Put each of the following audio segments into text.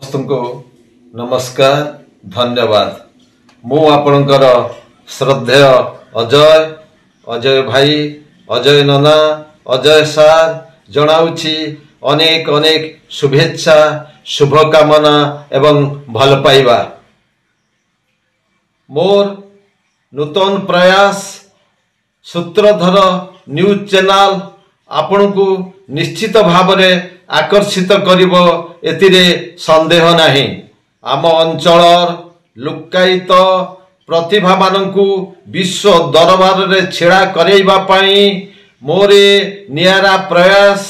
समस्तको नमस्कार धन्यवाद। मु आपणकर श्रद्धेय अजय भाई, अजय नना, अजय सार जनाउछि अनेक अनेक शुभेच्छा, शुभकामना एवं भल पाइबा। मोर नूतन प्रयास सूत्रधर न्यूज चैनल आपनकु निश्चित भावरे आकर्षित करिबो एतिरे संदेह नाही। आम अंचलर लुक्कायित प्रतिभा मानकु विश्व दरबार रे छेड़ा करेइबा पई मोरे नियारा प्रयास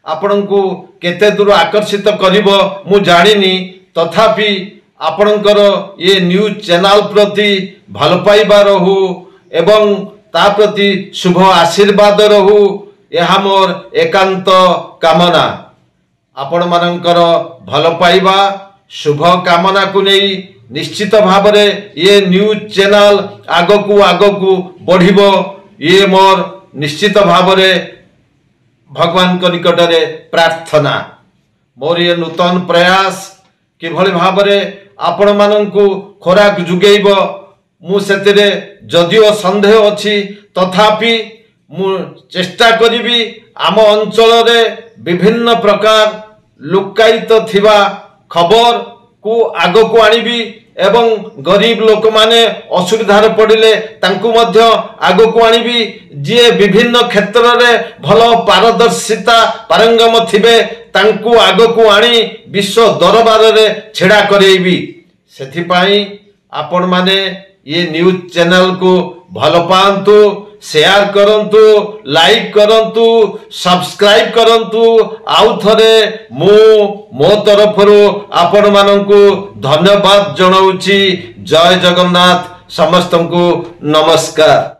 आपनकु केते दूर आकर्षित करिबो मु जानिनी, तथापि आपनकर ये न्यूज चैनल प्रति भल पाइबा रहू एवं ता प्रति शुभ आशीर्वाद रहू, यह मोर एकांत कामना। आपण मानकर भल पाइबा शुभ कामना को नहीं निश्चित भावरे ये न्यूज चैनल आगकू आगकू बढ़िबो, ये मोर निश्चित भावरे भगवान को निकटरे प्रार्थना। मोर ये नूतन प्रयास किभली भावरे आपण माननकु खोराक जुगेइबो मु सेतिरे जदिओ संदेह अछि, तथापि मु चेष्टा करिबी आम अंचल रे विभिन्न प्रकार लुक्कायित थिबा खबर को आगो को आनिबी एवं गरीब लोक माने असुविधार पड़िले तांकु मध्य आगो को आनिबी। जे विभिन्न क्षेत्र रे भल पारदर्शिता पारंगम थिबे तांकु आगो को आनी विश्व दरबार रे छेड़ा करेइबी। सेथि पई आपण माने ये न्यूज चैनल को भल पांतु, शेयर करंतु, लाइक करंतु, सब्सक्राइब करंतु। आउ थरे मो तरफरु आपण माननकु धन्यवाद जणाउछि। जय जगन्नाथ, समस्तंकु नमस्कार।